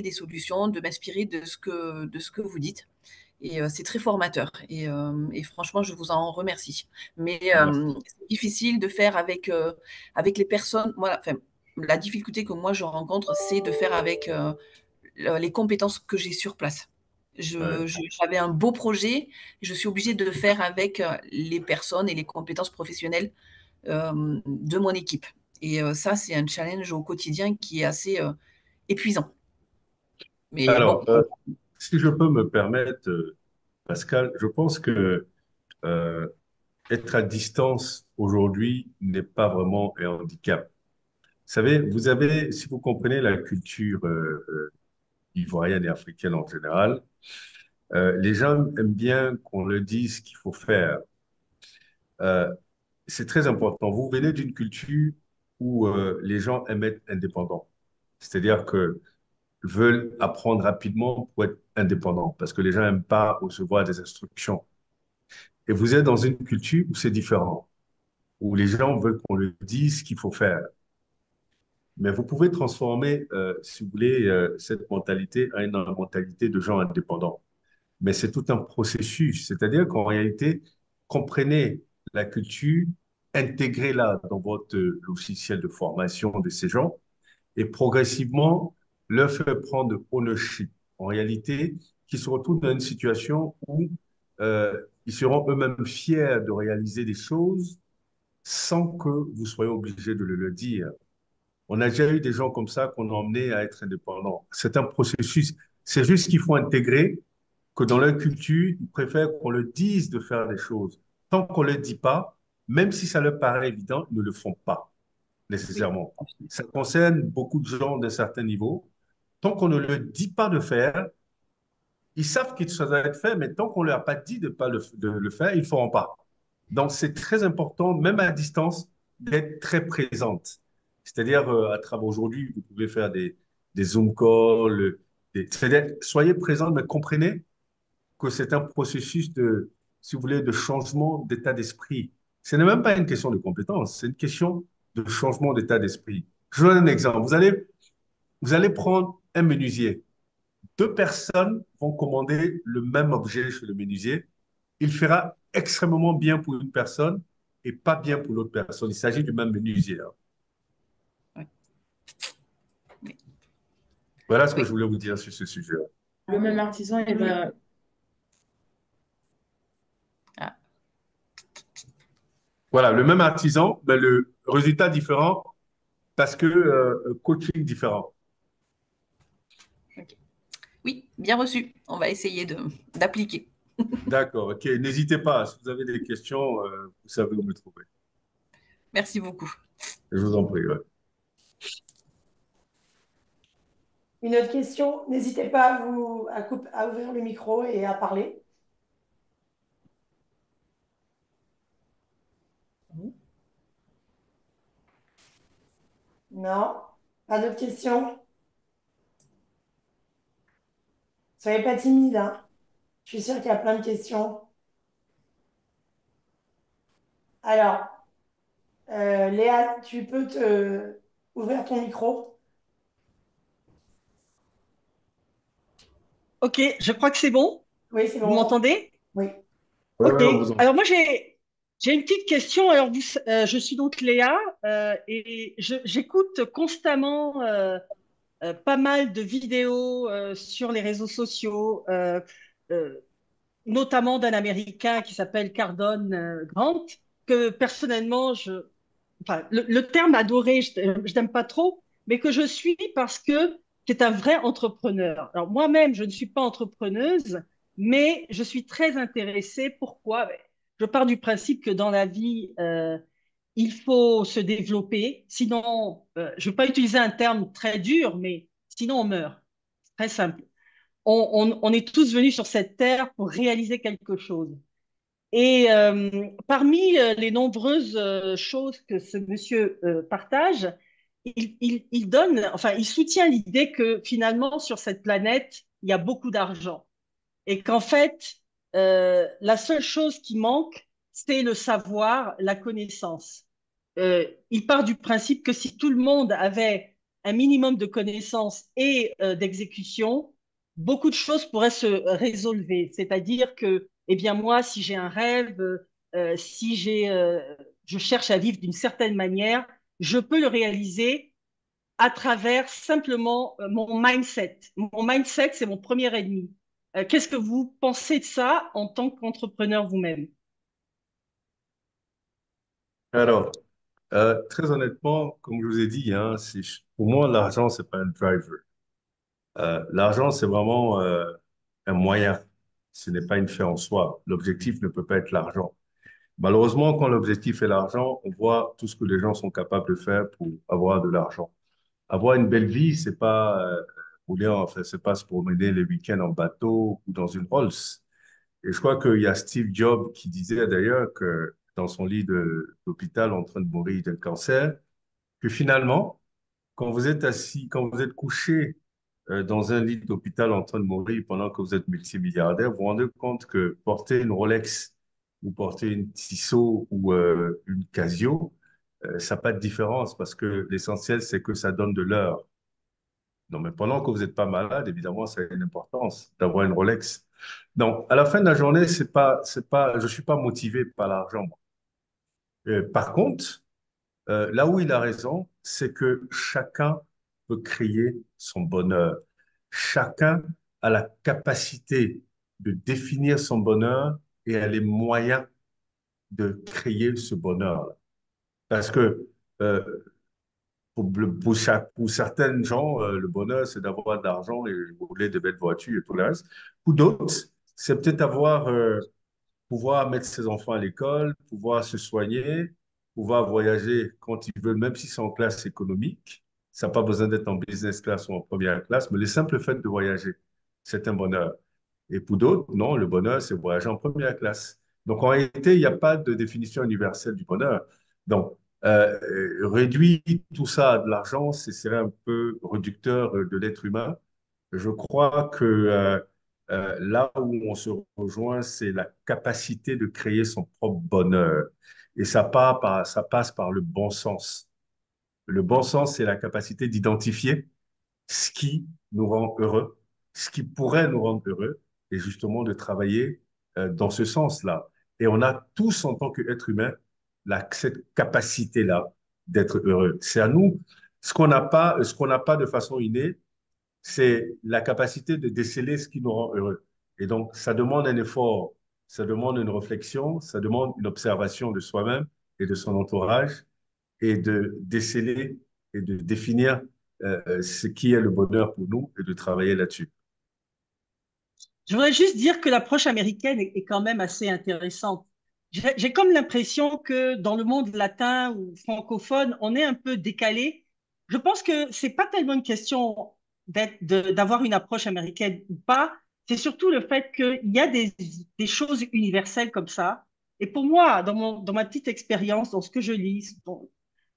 des solutions, de m'inspirer de ce que vous dites. Et c'est très formateur. Et franchement, je vous en remercie. Mais
Merci.
c'est difficile de faire avec les personnes. Voilà, enfin, la difficulté que moi je rencontre, c'est de faire avec les compétences que j'ai sur place.
Ouais.
J'avais un beau projet, je suis obligée de le faire avec les personnes et les compétences professionnelles de mon équipe. Et ça, c'est un challenge au quotidien qui est assez épuisant. Mais bon,
Alors, si je peux me permettre, Pascal, je pense que euh, être à distance aujourd'hui n'est pas vraiment un handicap. Vous savez, vous avez, si vous comprenez la culture ivoirienne et africaine en général, les gens aiment bien qu'on leur dise ce qu'il faut faire. Euh, c'est très important. Vous venez d'une culture où les gens aiment être indépendants. C'est-à-dire que veulent apprendre rapidement pour être indépendants, parce que les gens n'aiment pas recevoir des instructions. Et vous êtes dans une culture où c'est différent, où les gens veulent qu'on leur dise ce qu'il faut faire. Mais vous pouvez transformer, si vous voulez, cette mentalité en une mentalité de gens indépendants. Mais c'est tout un processus. C'est-à-dire qu'en réalité, comprenez la culture, intégrez-la dans votre logiciel de formation de ces gens et progressivement leur faire prendre ownership. En réalité, qu'ils se retrouvent dans une situation où ils seront eux-mêmes fiers de réaliser des choses sans que vous soyez obligé de le dire. On a déjà eu des gens comme ça qu'on a emmenés à être indépendants. C'est un processus. C'est juste qu'il faut intégrer que dans leur culture, ils préfèrent qu'on leur dise de faire des choses. Tant qu'on ne le dit pas, même si ça leur paraît évident, ils ne le font pas
oui.
nécessairement. Ça concerne beaucoup de gens d'un certain niveau. Tant qu'on ne leur dit pas de faire, ils savent qu'il ça doit être fait, mais tant qu'on ne leur a pas dit de pas de le faire, ils ne feront pas. Donc, c'est très important, même à distance, d'être très présente. C'est-à-dire, à travers aujourd'hui, vous pouvez faire des Zoom calls, c'est-à-dire, soyez présents, mais comprenez que c'est un processus de, si vous voulez, de changement d'état d'esprit. Ce n'est même pas une question de compétence, c'est une question de changement d'état d'esprit. Je vous donne un exemple. Vous allez prendre un menuisier. Deux personnes vont commander le même objet chez le menuisier. Il fera extrêmement bien pour une personne et pas bien pour l'autre personne. Il s'agit du même menuisier, hein.
Ouais, oui,
Voilà ce que
oui.
je voulais vous dire sur ce sujet.
Le même artisan, il va.
Ah,
Voilà, le même artisan, mais le résultat différent parce que coaching différent.
ok. Oui, bien reçu. On va essayer d'appliquer.
D'accord, ok. N'hésitez pas, si vous avez des questions, vous savez où me trouver.
Merci beaucoup.
Je vous en prie. Ouais.
Une autre question, n'hésitez pas à ouvrir le micro et à parler. Non? Pas d'autres questions? Soyez pas timide, hein. Je suis sûre qu'il y a plein de questions. Alors, Léa, tu peux te ouvrir ton micro?
Ok, je crois que c'est bon.
Oui, c'est
Vous
bon.
m'entendez?
Oui.
Ouais,
Ok.
ouais, on vous en...
Alors moi j'ai une petite question. Alors je suis donc Léa et j'écoute constamment pas mal de vidéos sur les réseaux sociaux, euh, notamment d'un Américain qui s'appelle Cardone Grant, que personnellement enfin le terme adoré, je n'aime pas trop, mais que je suis parce que qui est un vrai entrepreneur. Alors moi-même, je ne suis pas entrepreneuse, mais je suis très intéressée. Pourquoi? Ben, je pars du principe que dans la vie, il faut se développer. Sinon, je ne vais pas utiliser un terme très dur, mais sinon on meurt. C'est très simple. On est tous venus sur cette terre pour réaliser quelque chose. Et parmi les nombreuses choses que ce monsieur partage, il donne, enfin, il soutient l'idée que finalement, sur cette planète, il y a beaucoup d'argent. Et qu'en fait, la seule chose qui manque, c'est le savoir, la connaissance. Il part du principe que si tout le monde avait un minimum de connaissances et d'exécution, beaucoup de choses pourraient se résolver. C'est-à-dire que, eh bien, moi, si j'ai un rêve, si je cherche à vivre d'une certaine manière, je peux le réaliser à travers simplement mon mindset. Mon mindset, c'est mon premier ennemi. Qu'est-ce que vous pensez de ça en tant qu'entrepreneur vous-même?
Alors, très honnêtement, comme je vous ai dit, hein, pour moi, l'argent, c'est pas un driver. L'argent, c'est vraiment un moyen. Ce n'est pas une fin en soi. L'objectif ne peut pas être l'argent. Malheureusement, quand l'objectif est l'argent, on voit tout ce que les gens sont capables de faire pour avoir de l'argent. Avoir une belle vie, c'est pas rouler, enfin, c'est pas se promener les week-ends en bateau ou dans une Rolls. Et je crois qu'il y a Steve Jobs qui disait d'ailleurs que dans son lit d'hôpital en train de mourir d'un cancer, que finalement, quand vous êtes assis, quand vous êtes couché dans un lit d'hôpital en train de mourir pendant que vous êtes multimilliardaire, vous vous rendez compte que porter une Rolex ou porter une Tissot ou une Casio, ça n'a pas de différence parce que l'essentiel, c'est que ça donne de l'heure. Non, mais pendant que vous n'êtes pas malade, évidemment, ça a une importance d'avoir une Rolex. Donc, à la fin de la journée, je suis pas motivé par l'argent, moi. Par contre, là où il a raison, c'est que chacun peut créer son bonheur. Chacun a la capacité de définir son bonheur et a les moyens de créer ce bonheur. Parce que pour certaines gens, le bonheur, c'est d'avoir de l'argent et rouler de belles voitures et tout le reste. Pour d'autres, c'est peut-être pouvoir mettre ses enfants à l'école, pouvoir se soigner, pouvoir voyager quand ils veulent, même si c'est en classe économique. Ça n'a pas besoin d'être en business class ou en première classe, mais le simple fait de voyager, c'est un bonheur. Et pour d'autres, non, le bonheur, c'est voyager en première classe. Donc, en réalité, il n'y a pas de définition universelle du bonheur. Donc, réduire tout ça à de l'argent, ce serait un peu réducteur de l'être humain. Je crois que là où on se rejoint, c'est la capacité de créer son propre bonheur. Et ça passe par le bon sens. Le bon sens, c'est la capacité d'identifier ce qui nous rend heureux, ce qui pourrait nous rendre heureux, et justement de travailler dans ce sens-là. Et on a tous, en tant qu'être humain, cette capacité-là d'être heureux. C'est à nous. Ce qu'on n'a pas de façon innée, c'est la capacité de déceler ce qui nous rend heureux. Et donc, ça demande un effort, ça demande une réflexion, ça demande une observation de soi-même et de son entourage et de déceler et de définir ce qui est le bonheur pour nous et de travailler là-dessus.
Je voudrais juste dire que l'approche américaine est quand même assez intéressante. J'ai comme l'impression que dans le monde latin ou francophone, on est un peu décalé. Je pense que c'est pas tellement une question d'avoir une approche américaine ou pas. C'est surtout le fait qu'il y a des choses universelles comme ça. Et pour moi, dans ma petite expérience, dans ce que je lis, dans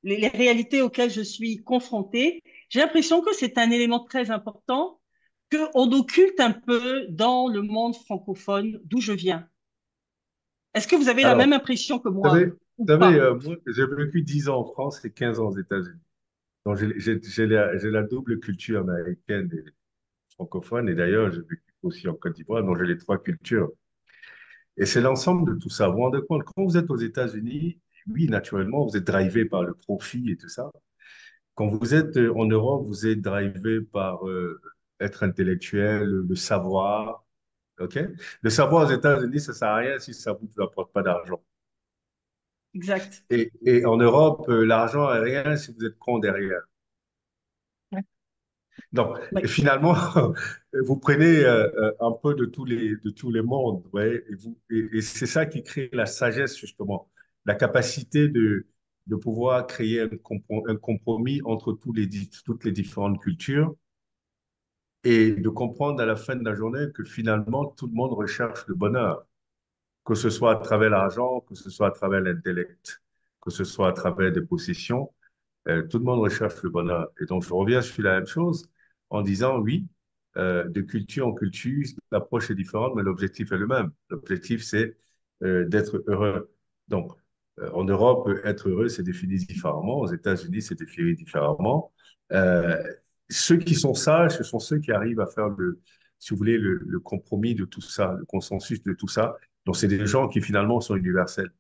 les réalités auxquelles je suis confrontée, j'ai l'impression que c'est un élément très important qu'on occulte un peu dans le monde francophone d'où je viens. Est-ce que vous avez la
Alors,
même impression que
vous savez,
moi ou
vous savez,
pas?
moi, j'ai vécu 10 ans en France et 15 ans aux États-Unis. Donc, j'ai la double culture américaine et francophone. Et d'ailleurs, j'ai vécu aussi en Côte d'Ivoire, donc j'ai les trois cultures. Et c'est l'ensemble de tout ça. Vous vous rendez compte, quand vous êtes aux États-Unis, oui, naturellement, vous êtes drivé par le profit et tout ça. Quand vous êtes en Europe, vous êtes drivé par être intellectuel, le savoir. OK? Le savoir aux États-Unis, ça ne sert à rien si ça ne vous apporte pas d'argent.
Exact.
Et en Europe, l'argent n'est rien si vous êtes con derrière. Donc, et
Oui,
finalement, vous prenez un peu de tous les mondes, ouais, et c'est ça qui crée la sagesse, justement, la capacité de pouvoir créer un compromis entre toutes les différentes cultures et de comprendre à la fin de la journée que finalement, tout le monde recherche le bonheur, que ce soit à travers l'argent, que ce soit à travers l'intellect, que ce soit à travers des possessions. Tout le monde recherche le bonheur. Et donc, je reviens sur la même chose en disant, oui, de culture en culture, l'approche est différente, mais l'objectif est le même. L'objectif, c'est d'être heureux. Donc, en Europe, être heureux, c'est défini différemment. Aux États-Unis, c'est défini différemment. Euh, Ceux qui sont sages, ce sont ceux qui arrivent à faire si vous voulez, le compromis de tout ça, le consensus de tout ça. Donc, c'est des gens qui finalement sont universels.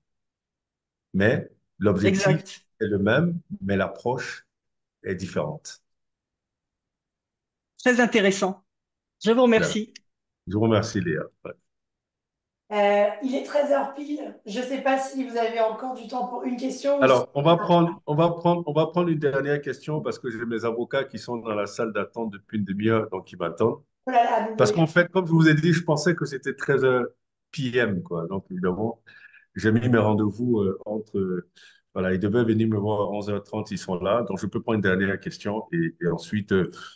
Mais l'objectif
exact.
est le même, mais l'approche est différente.
Très intéressant. Je vous
Voilà.
remercie.
Je vous remercie, Léa. Ouais.
Il est 13 heures pile. Je ne sais pas si vous avez encore du temps pour une question ou si...
Alors, on va prendre une dernière question parce que j'ai mes avocats qui sont dans la salle d'attente depuis une demi-heure, donc ils m'attendent.
Oh là là,
Parce
désolé.
qu'en fait, comme je vous ai dit, je pensais que c'était 13h PM, quoi. Donc, évidemment, j'ai mis mes rendez-vous voilà, ils devaient venir me voir à 11h30, ils sont là. Donc, je peux prendre une dernière question. Et ensuite,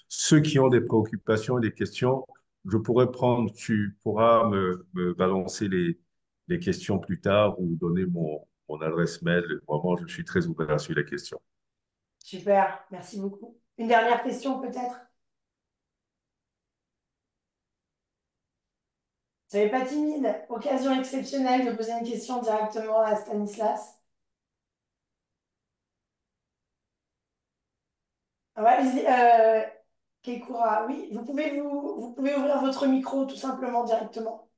ceux qui ont des préoccupations et des questions, je pourrais prendre, tu pourras me balancer les questions plus tard ou donner mon adresse mail. Vraiment, je suis très ouvert sur les questions.
Super, merci beaucoup. Une dernière question peut-être? Soyez pas timide. Occasion exceptionnelle de poser une question directement à Stanislas. Ah ouais, allez-y, Keikura, oui, vous pouvez ouvrir votre micro tout simplement directement.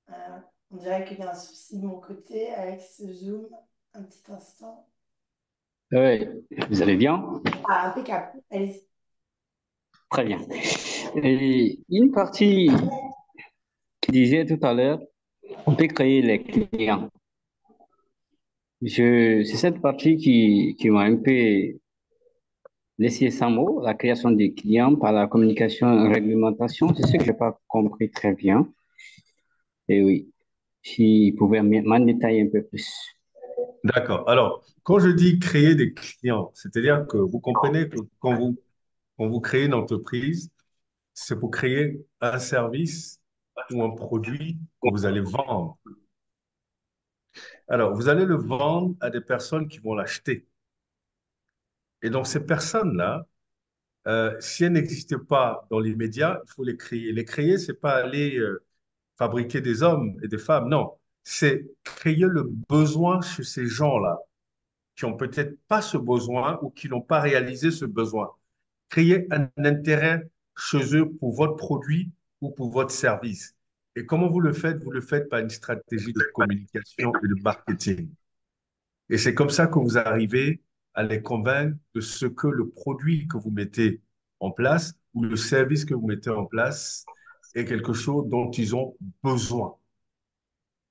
Euh, on dirait qu'il y a un souci de mon côté avec ce Zoom. Un petit instant.
Oui, vous allez bien?
Ah, impeccable. Allez-y.
Très bien. Et une partie qui disait tout à l'heure, on peut créer les clients. C'est cette partie qui m'a un peu laissé sans mots, la création des clients par la communication et réglementation. C'est ce que je n'ai pas compris très bien. Et oui, s'il pouvait m'en détailler un peu plus.
D'accord. Alors, quand je dis créer des clients, c'est-à-dire que vous comprenez que quand vous créez une entreprise, c'est pour créer un service ou un produit que vous allez vendre. Alors, vous allez le vendre à des personnes qui vont l'acheter. Et donc, ces personnes-là, si elles n'existent pas dans les médias, il faut les créer. Les créer, c'est pas aller fabriquer des hommes et des femmes, non. C'est créer le besoin chez ces gens-là qui ont peut-être pas ce besoin ou qui n'ont pas réalisé ce besoin. Créer un intérêt chez eux pour votre produit ou pour votre service. Et comment vous le faites? Vous le faites par une stratégie de communication et de marketing. Et c'est comme ça que vous arrivez à les convaincre de ce que le produit que vous mettez en place ou le service que vous mettez en place est quelque chose dont ils ont besoin.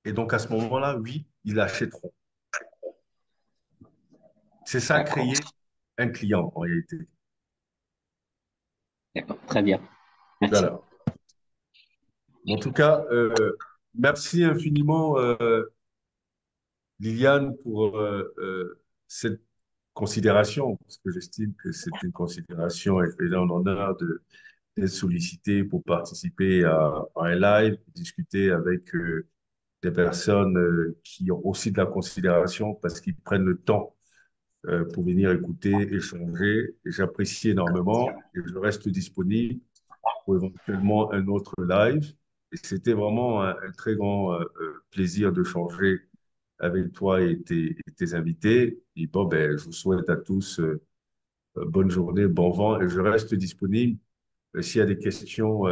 Et donc à ce moment-là, oui, ils l'achèteront. C'est ça,
D'accord,
créer un client en réalité.
d'accord, très bien. Merci.
Voilà. En tout cas, merci infiniment, Liliane, pour cette considération, parce que j'estime que c'est une considération et en honneur d'être sollicité pour participer à un live, discuter avec des personnes qui ont aussi de la considération parce qu'ils prennent le temps pour venir écouter, échanger. Et j'apprécie énormément et je reste disponible pour éventuellement un autre live. Et c'était vraiment un très grand plaisir de changer avec toi et tes invités. Et bon, ben, je vous souhaite à tous bonne journée, bon vent, et je reste disponible. S'il y a des questions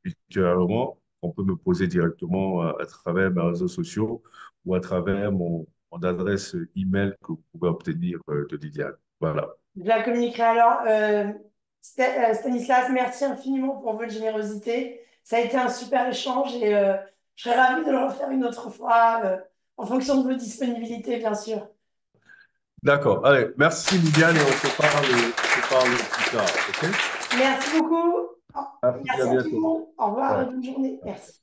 ultérieurement, on peut me poser directement à travers mes réseaux sociaux ou à travers mon adresse email que vous pouvez obtenir de Lydiane. Voilà.
Je la communiquerai alors. Stanislas, merci infiniment pour votre générosité. Ça a été un super échange et je serais ravie de le refaire une autre fois en fonction de vos disponibilités, bien sûr.
D'accord. Allez, merci Liliane et on se parle plus tard. OK?
Merci beaucoup.
Merci, à
Merci à tout le
bientôt.
monde. Au revoir
Ouais.
et bonne journée. Merci.